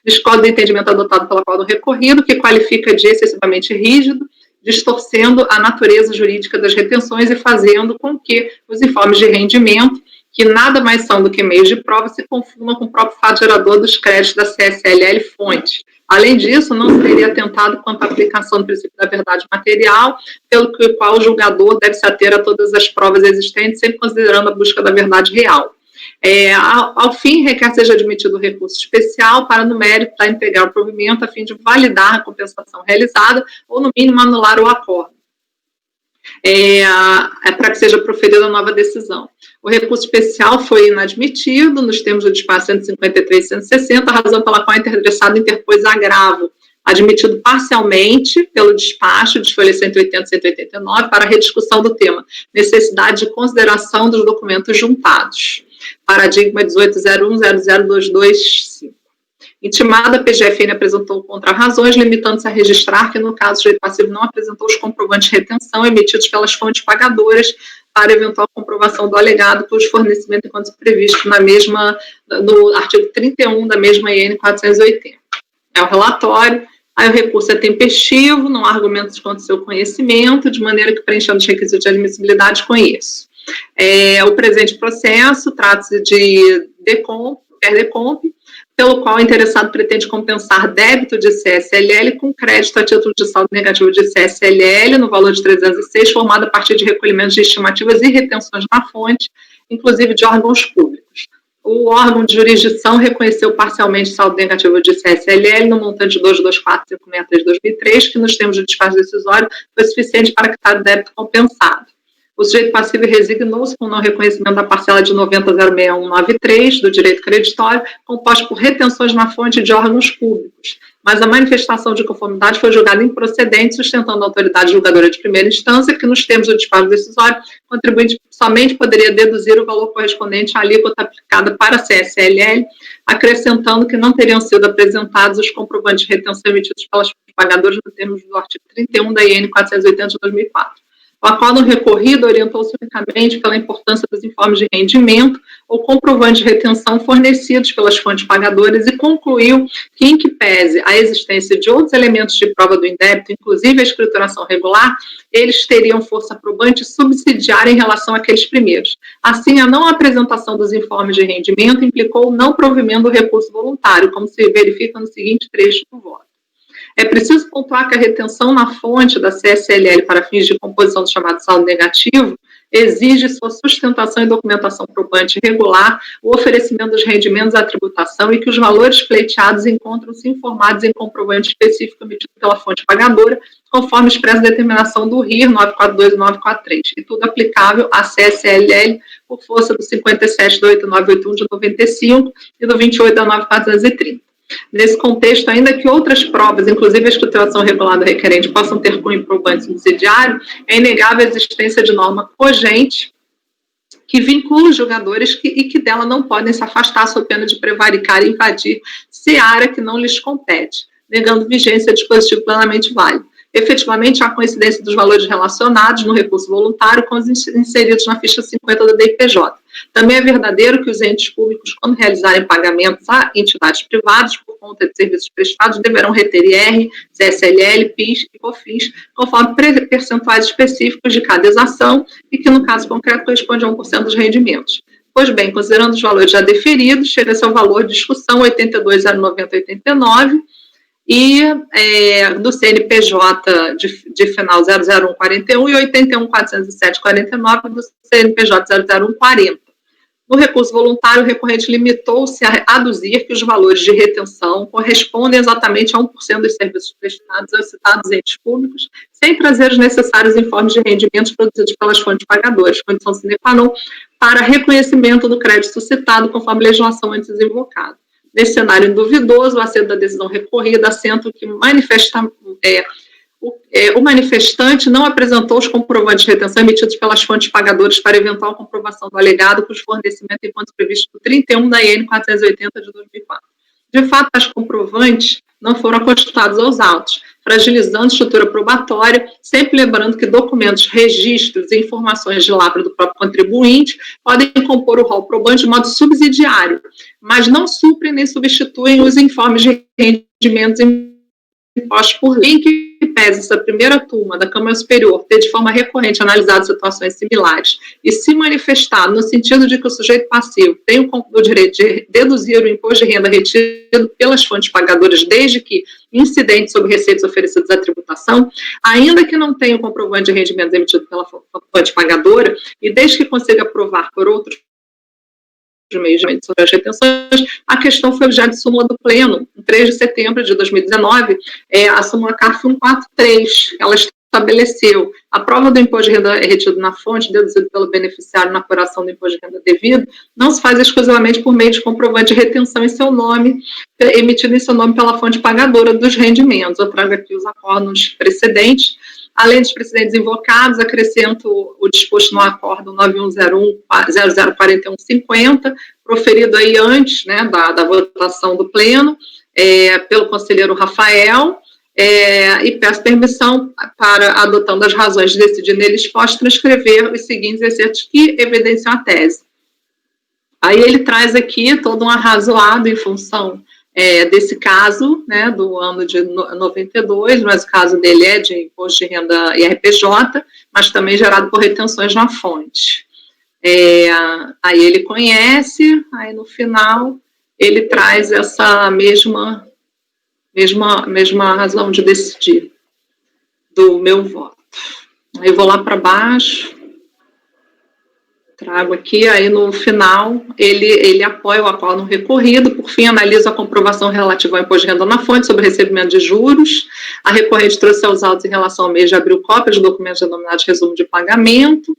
Discordo do entendimento adotado pelo acórdão recorrido, que qualifica de excessivamente rígido, distorcendo a natureza jurídica das retenções e fazendo com que os informes de rendimento, que nada mais são do que meios de prova, se confundam com o próprio fato gerador dos créditos da CSLL fonte. Além disso, não se teria atentado quanto à aplicação do princípio da verdade material, pelo qual o julgador deve se ater a todas as provas existentes, sempre considerando a busca da verdade real. Ao fim, requer seja admitido o recurso especial para, no mérito, integrar o provimento a fim de validar a compensação realizada ou, no mínimo, anular o acordo. Para que seja proferida a nova decisão. O recurso especial foi inadmitido nos termos do despacho 153 e 160, a razão pela qual o interessado interpôs agravo, admitido parcialmente pelo despacho de folha 180 e 189 para a rediscussão do tema necessidade de consideração dos documentos juntados. Paradigma 1801000225. Intimada, a PGFN apresentou contra-razões, limitando-se a registrar que, no caso, o sujeito passivo não apresentou os comprovantes de retenção emitidos pelas fontes pagadoras para eventual comprovação do alegado cujo fornecimento enquanto previsto no artigo 31 da mesma IN 480. É o relatório, aí o recurso é tempestivo, não há argumentos contra o seu conhecimento, de maneira que, preenchendo os requisitos de admissibilidade, conheço. O presente processo trata-se de PER-DECOMP, pelo qual o interessado pretende compensar débito de CSLL com crédito a título de saldo negativo de CSLL no valor de 306, formado a partir de recolhimentos de estimativas e retenções na fonte, inclusive de órgãos públicos. O órgão de jurisdição reconheceu parcialmente saldo negativo de CSLL no montante de 224.563 de 2003, que nos termos de despacho decisório foi suficiente para quitar o débito compensado. O sujeito passivo resignou-se com o não reconhecimento da parcela de 90.06193 do direito creditório, composto por retenções na fonte de órgãos públicos. Mas a manifestação de conformidade foi julgada improcedente, sustentando a autoridade julgadora de primeira instância, que nos termos do disparo decisório, o contribuinte somente poderia deduzir o valor correspondente à alíquota aplicada para a CSLL, acrescentando que não teriam sido apresentados os comprovantes de retenção emitidos pelas pagadoras no termos do artigo 31 da IN 480 de 2004. O acórdão recorrido orientou-se unicamente pela importância dos informes de rendimento ou comprovantes de retenção fornecidos pelas fontes pagadoras e concluiu que, em que pese a existência de outros elementos de prova do indébito, inclusive a escrituração regular, eles teriam força probante subsidiária em relação àqueles primeiros. Assim, a não apresentação dos informes de rendimento implicou o não provimento do recurso voluntário, como se verifica no seguinte trecho do voto. É preciso pontuar que a retenção na fonte da CSLL para fins de composição do chamado saldo negativo exige sua sustentação e documentação probante regular, o oferecimento dos rendimentos à tributação e que os valores pleiteados encontram-se informados em comprovante específico emitido pela fonte pagadora, conforme expressa determinação do RIR 942 e 943, e tudo aplicável à CSLL por força do 57 do 8981 de 95 e do 28 da 9430. Nesse contexto, ainda que outras provas, inclusive a escrituração regular do requerente, possam ter cunho probante subsidiário, é inegável a existência de norma cogente que vincula os julgadores e que dela não podem se afastar sob pena de prevaricar e invadir seara que não lhes compete, negando vigência a dispositivo plenamente válido. Efetivamente, há coincidência dos valores relacionados no recurso voluntário com os inseridos na ficha 50 da DIPJ. Também é verdadeiro que os entes públicos, quando realizarem pagamentos a entidades privadas por conta de serviços prestados, deverão reter IR, CSLL, PIS e COFINS, conforme percentuais específicos de cada exação e que, no caso concreto, corresponde a 1% dos rendimentos. Pois bem, considerando os valores já deferidos, chega-se ao valor de discussão 82.090.89, e do CNPJ de final 00141 e 81.407.49 do CNPJ 00140. No recurso voluntário, o recorrente limitou-se a aduzir que os valores de retenção correspondem exatamente a 1% dos serviços prestados aos citados entes públicos, sem trazer os necessários informes de rendimentos produzidos pelas fontes pagadoras, condição sine qua non para reconhecimento do crédito citado, conforme a legislação antes invocada. Nesse cenário duvidoso, o assento da decisão recorrida assenta que o manifestante não apresentou os comprovantes de retenção emitidos pelas fontes pagadoras para eventual comprovação do alegado cujo fornecimento enquanto previsto no 31 da IN 480 de 2004. De fato, tais comprovantes não foram acostados aos autos, fragilizando a estrutura probatória, sempre lembrando que documentos, registros e informações de lavra do próprio contribuinte podem compor o rol probante de modo subsidiário, mas não suprem nem substituem os informes de rendimentos impostos por lei. Que pese essa primeira turma da Câmara Superior ter de forma recorrente analisado situações similares e se manifestado no sentido de que o sujeito passivo tem o direito de deduzir o imposto de renda retido pelas fontes pagadoras desde que incidente sobre receitas oferecidas à tributação, ainda que não tenha o comprovante de rendimentos emitido pela fonte pagadora e desde que consiga provar por outros meios sobre as retenções, a questão foi objeto de súmula do Pleno, em 3 de setembro de 2019, a súmula CARF 143, ela estabeleceu a prova do imposto de renda retido na fonte, deduzido pelo beneficiário na apuração do imposto de renda devido, não se faz exclusivamente por meio de comprovante de retenção em seu nome, emitido em seu nome pela fonte pagadora dos rendimentos. Eu trago aqui os acórdãos precedentes. Além dos precedentes invocados, acrescento o disposto no acórdão 9101-004150, proferido aí antes, né, da votação do Pleno, pelo conselheiro Rafael, e peço permissão para, adotando as razões de decidir nele exposto, transcrever os seguintes excertos que evidenciam a tese. Aí ele traz aqui todo um arrazoado em função desse caso, né, do ano de 92, mas o caso dele é de imposto de renda IRPJ, mas também gerado por retenções na fonte. Aí ele conhece, aí no final ele traz essa mesma razão de decidir do meu voto. Aí eu vou lá para baixo, trago aqui, aí no final ele apoia o acórdão recorrido, por fim analisa a comprovação relativa ao imposto de renda na fonte sobre recebimento de juros. A recorrente trouxe aos autos em relação ao mês de abril cópias de documentos denominados resumo de pagamento.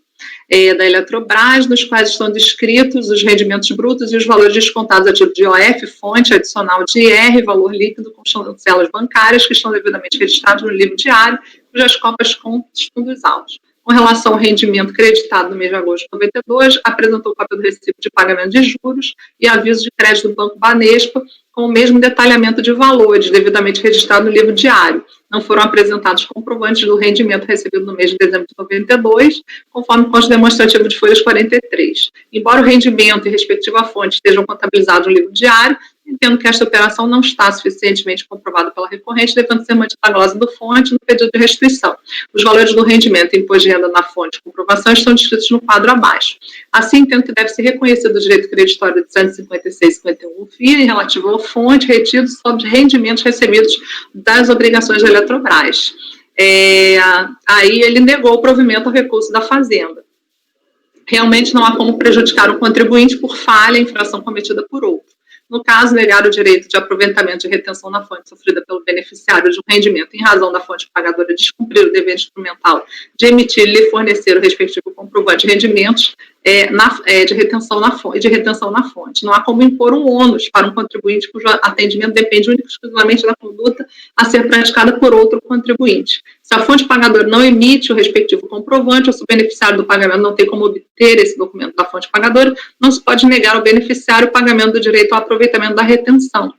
da Eletrobras, nos quais estão descritos os rendimentos brutos e os valores descontados a título de OF, fonte adicional de IR, valor líquido com chancelas bancárias que estão devidamente registrados no livro diário, cujas cópias constam dos autos. Com relação ao rendimento creditado no mês de agosto de 92, apresentou cópia do recibo de pagamento de juros e aviso de crédito do Banco Banespa, com o mesmo detalhamento de valores, devidamente registrado no livro diário. Não foram apresentados comprovantes do rendimento recebido no mês de dezembro de 92, conforme consta demonstrativo de folhas 43. Embora o rendimento e respectiva fonte estejam contabilizados no livro diário, entendo que esta operação não está suficientemente comprovada pela recorrente, devendo ser mantida a glosa do fonte no pedido de restituição. Os valores do rendimento e imposto de renda na fonte de comprovação estão descritos no quadro abaixo. Assim, entendo que deve ser reconhecido o direito creditório de 156,51 FIA em relativo ao fonte retido sobre rendimentos recebidos das obrigações da Eletrobras. Aí ele negou o provimento ao recurso da Fazenda. Realmente não há como prejudicar o contribuinte por falha, infração cometida por outro. No caso, negar o direito de aproveitamento de retenção na fonte sofrida pelo beneficiário de um rendimento em razão da fonte pagadora descumprir o dever instrumental de emitir e lhe fornecer o respectivo comprovante de rendimentos de retenção na fonte. Não há como impor um ônus para um contribuinte cujo atendimento depende única e exclusivamente da conduta a ser praticada por outro contribuinte. Se a fonte pagadora não emite o respectivo comprovante, ou se o beneficiário do pagamento não tem como obter esse documento da fonte pagadora, não se pode negar ao beneficiário o pagamento do direito ao aproveitamento da retenção.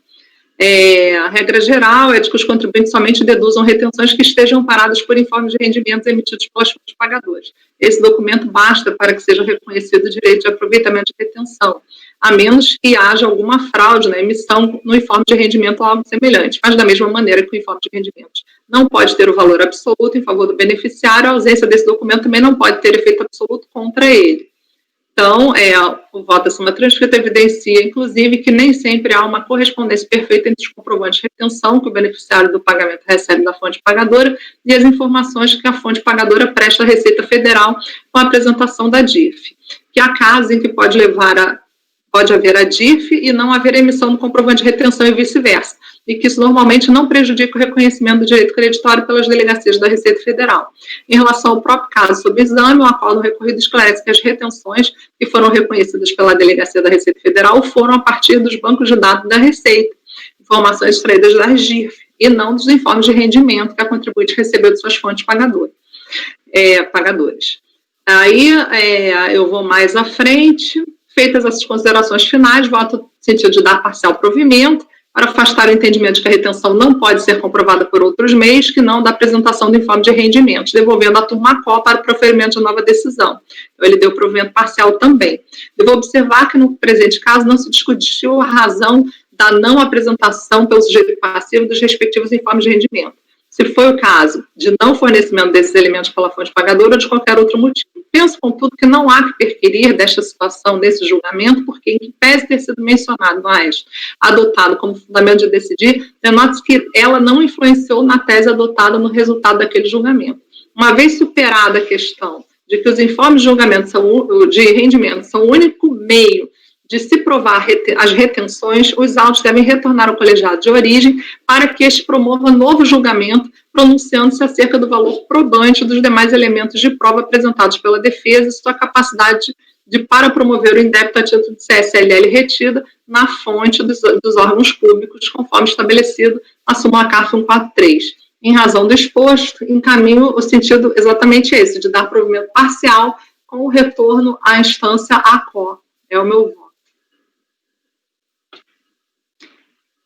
A regra geral é de que os contribuintes somente deduzam retenções que estejam paradas por informes de rendimentos emitidos pelas fontes pagadoras. Esse documento basta para que seja reconhecido o direito de aproveitamento de retenção, a menos que haja alguma fraude na emissão no informe de rendimento ou algo semelhante. Mas, da mesma maneira que o informe de rendimentos não pode ter o valor absoluto em favor do beneficiário, a ausência desse documento também não pode ter efeito absoluto contra ele. Então, o voto da soma transcrita evidencia, inclusive, que nem sempre há uma correspondência perfeita entre os comprovantes de retenção que o beneficiário do pagamento recebe da fonte pagadora e as informações que a fonte pagadora presta à Receita Federal com a apresentação da DIRF. Que há casos em que pode haver a DIRF e não haver a emissão do comprovante de retenção e vice-versa, e que isso normalmente não prejudica o reconhecimento do direito creditório pelas delegacias da Receita Federal. Em relação ao próprio caso sob exame, o acordo recorrido esclarece que as retenções que foram reconhecidas pela Delegacia da Receita Federal foram a partir dos bancos de dados da Receita, informações extraídas da DIRF, e não dos informes de rendimento que a contribuinte recebeu de suas fontes pagadoras. Aí, eu vou mais à frente. Feitas essas considerações finais, voto no sentido de dar parcial provimento, para afastar o entendimento de que a retenção não pode ser comprovada por outros meios que não da apresentação do informe de rendimentos, devolvendo a turma qual para o proferimento de nova decisão. Então, ele deu provimento parcial também. Devo observar que, no presente caso, não se discutiu a razão da não apresentação pelo sujeito passivo dos respectivos informes de rendimento. Se foi o caso de não fornecimento desses elementos pela fonte pagadora ou de qualquer outro motivo. Penso, contudo, que não há que perquirir desta situação nesse julgamento, porque, em que pese ter sido mencionado, mas adotado como fundamento de decidir, denota-se que ela não influenciou na tese adotada no resultado daquele julgamento. Uma vez superada a questão de que os informes de julgamento de rendimento são o único meio de se provar as retenções, os autos devem retornar ao colegiado de origem para que este promova novo julgamento, pronunciando-se acerca do valor probante dos demais elementos de prova apresentados pela defesa e sua capacidade para promover o indébito a título de CSLL retida na fonte dos órgãos públicos, conforme estabelecido na súmula CARF 143. Em razão do exposto, encaminho o sentido exatamente esse, de dar provimento parcial com o retorno à instância ACO. É o meu voto.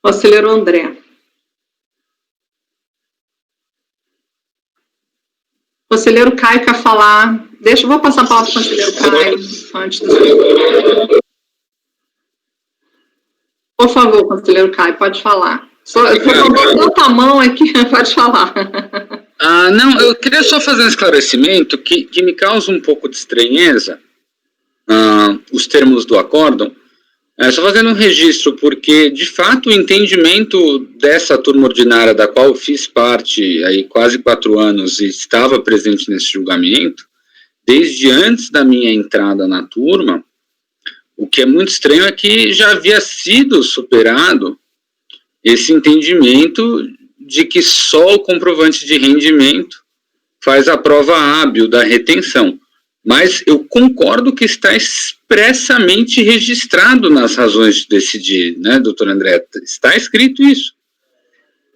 Conselheiro André. Conselheiro Caio quer falar. Vou passar a palavra para o conselheiro Caio antes do... Por favor, conselheiro Caio, pode falar. Bota a mão aqui, pode falar. Não, eu queria só fazer um esclarecimento que me causa um pouco de estranheza, os termos do acórdão. Só fazendo um registro, porque, de fato, o entendimento dessa turma ordinária, da qual eu fiz parte há quase 4 anos e estava presente nesse julgamento, desde antes da minha entrada na turma, o que é muito estranho é que já havia sido superado esse entendimento de que só o comprovante de rendimento faz a prova hábil da retenção. Mas eu concordo que está expressamente registrado nas razões de decidir, né, doutor André? Está escrito isso.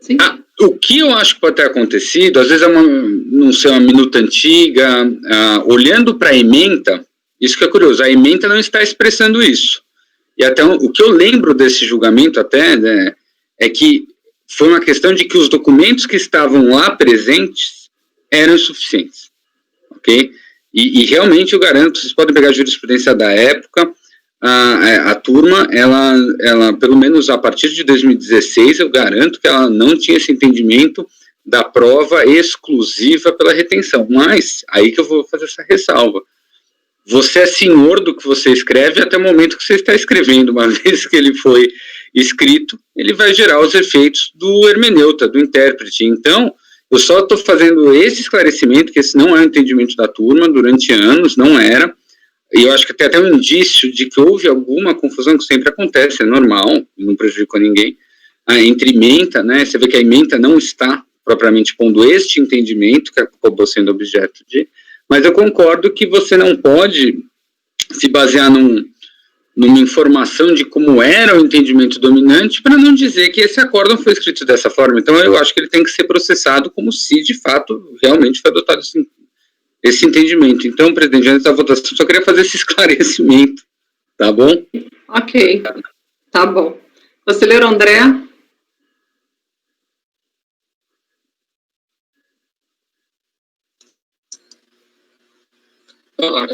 Sim. O que eu acho que pode ter acontecido, às vezes é não sei, uma minuta antiga, olhando para a ementa, isso que é curioso, a ementa não está expressando isso. E até o que eu lembro desse julgamento até, né, é que foi uma questão de que os documentos que estavam lá presentes eram insuficientes, ok? E realmente eu garanto, vocês podem pegar a jurisprudência da época, a turma, ela, pelo menos a partir de 2016, eu garanto que ela não tinha esse entendimento da prova exclusiva pela retenção. Mas, aí que eu vou fazer essa ressalva. Você é senhor do que você escreve até o momento que você está escrevendo. Uma vez que ele foi escrito, ele vai gerar os efeitos do hermeneuta, do intérprete. Então, eu só estou fazendo esse esclarecimento, que esse não é o entendimento da turma, durante anos, não era. E eu acho que tem até um indício de que houve alguma confusão, que sempre acontece, é normal, não prejudicou ninguém, entre ementa, né, você vê que a ementa não está propriamente pondo este entendimento, que acabou sendo objeto de, mas eu concordo que você não pode se basear numa informação de como era o entendimento dominante, para não dizer que esse acórdão foi escrito dessa forma. Então eu acho que ele tem que ser processado como se, de fato, realmente foi adotado esse entendimento. Então, presidente, antes da votação, só queria fazer esse esclarecimento, tá bom? Ok, tá bom. Conselheiro André?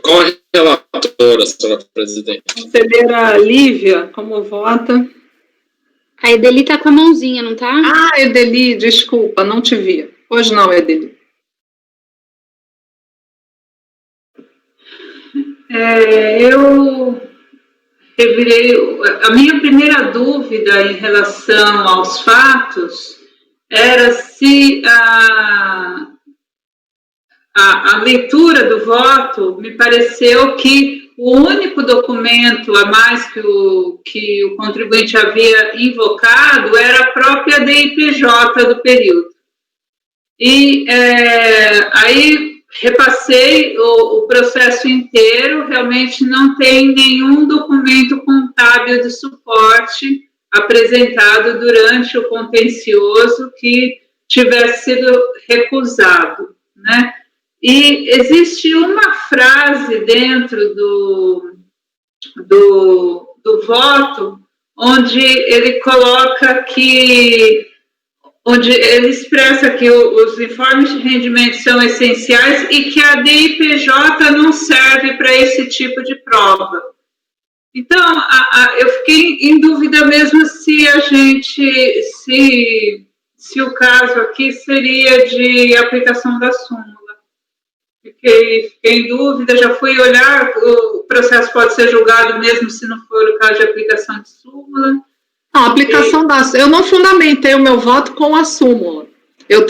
Com a relatora, senhora presidente. Conselheira Lívia, como vota? A Edeli tá com a mãozinha, não tá? Ah, Edeli, desculpa, não te vi. Pois não, Edeli. Eu revirei. A minha primeira dúvida em relação aos fatos era se a leitura do voto me pareceu que o único documento a mais que o contribuinte havia invocado era a própria DIPJ do período. E aí repassei o processo inteiro, realmente não tem nenhum documento contábil de suporte apresentado durante o contencioso que tivesse sido recusado, né? E existe uma frase dentro do voto onde ele coloca onde ele expressa que os informes de rendimento são essenciais e que a DIPJ não serve para esse tipo de prova. Então, eu fiquei em dúvida mesmo se o caso aqui seria de aplicação da súmula. Fiquei em dúvida, já fui olhar, o processo pode ser julgado mesmo se não for o caso de aplicação de súmula. Não, a aplicação eu não fundamentei o meu voto com a súmula. Eu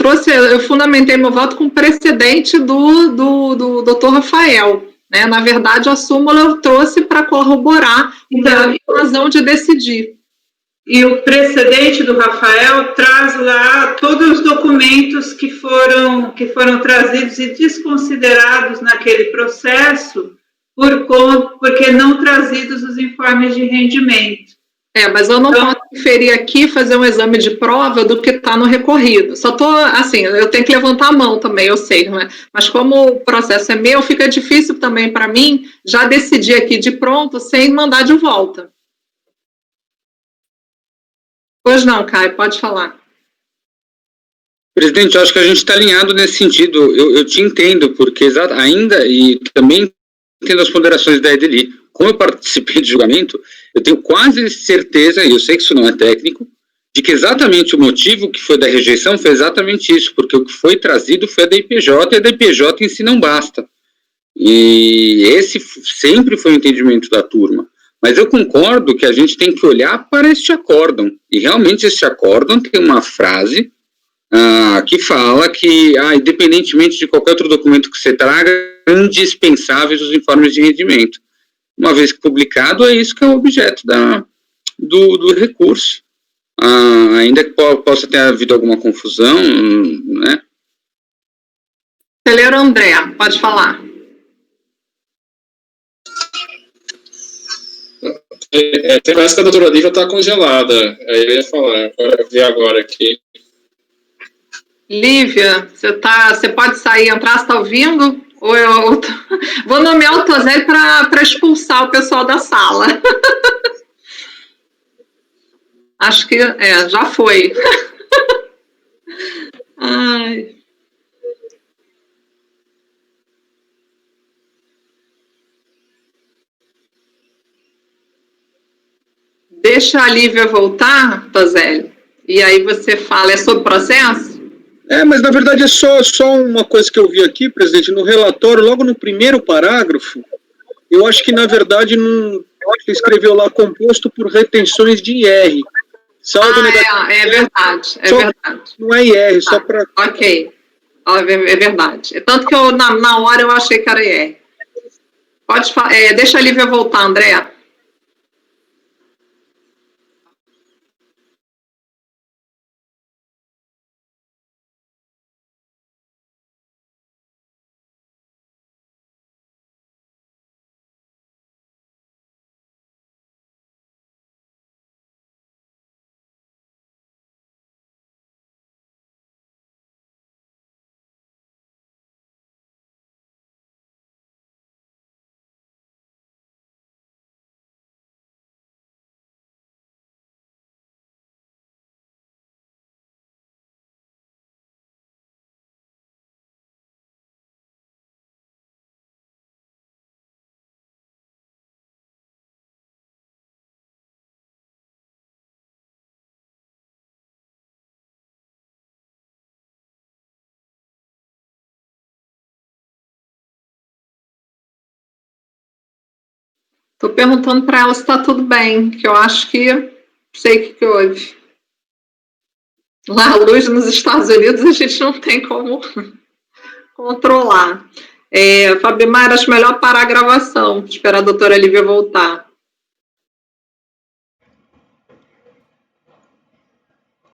fundamentei meu voto com o precedente do doutor Rafael. Né? Na verdade, a súmula eu trouxe para corroborar a razão de decidir. E o precedente do Rafael traz lá todos os documentos que foram trazidos e desconsiderados naquele processo porque não trazidos os informes de rendimento. Mas eu não posso inferir aqui, fazer um exame de prova do que está no recorrido. Só estou, assim, eu tenho que levantar a mão também, eu sei, né? Mas como o processo é meu, fica difícil também para mim já decidir aqui de pronto, sem mandar de volta. Pois não, Caio, pode falar. Presidente, eu acho que a gente está alinhado nesse sentido. Eu te entendo, porque ainda, e também entendo as ponderações da Edeli. Como eu participei de julgamento, eu tenho quase certeza, e eu sei que isso não é técnico, de que exatamente o motivo que foi da rejeição foi exatamente isso, porque o que foi trazido foi a DIPJ, e a DIPJ em si não basta. E esse sempre foi o entendimento da turma. Mas eu concordo que a gente tem que olhar para este acórdão, e realmente este acórdão tem uma frase que fala que, independentemente de qualquer outro documento que você traga, indispensáveis os informes de rendimento. Uma vez que publicado, é isso que é o objeto do recurso. Ainda que possa ter havido alguma confusão, né? Conselheiro André, pode falar. Parece que a doutora Lívia está congelada. Aí eu ia falar, eu vi agora aqui. Lívia, você pode sair e entrar, você está ouvindo? Ou eu vou nomear o Tozelli para expulsar o pessoal da sala. Acho que já foi. Ai. Deixa a Lívia voltar, Tozelli, e aí você fala, é sobre o processo? Mas na verdade é só uma coisa que eu vi aqui, presidente, no relatório, logo no primeiro parágrafo, eu acho que na verdade você escreveu lá composto por retenções de IR. Saldo negativo. É verdade, verdade. Não é IR, só para... Ok, é verdade. Tanto que eu, na hora eu achei que era IR. Pode falar, deixa a Lívia voltar, André. Estou perguntando para ela se está tudo bem, que eu acho que sei o que houve. Lá, a luz nos Estados Unidos a gente não tem como controlar. Fabimar, acho melhor parar a gravação, esperar a doutora Lívia voltar.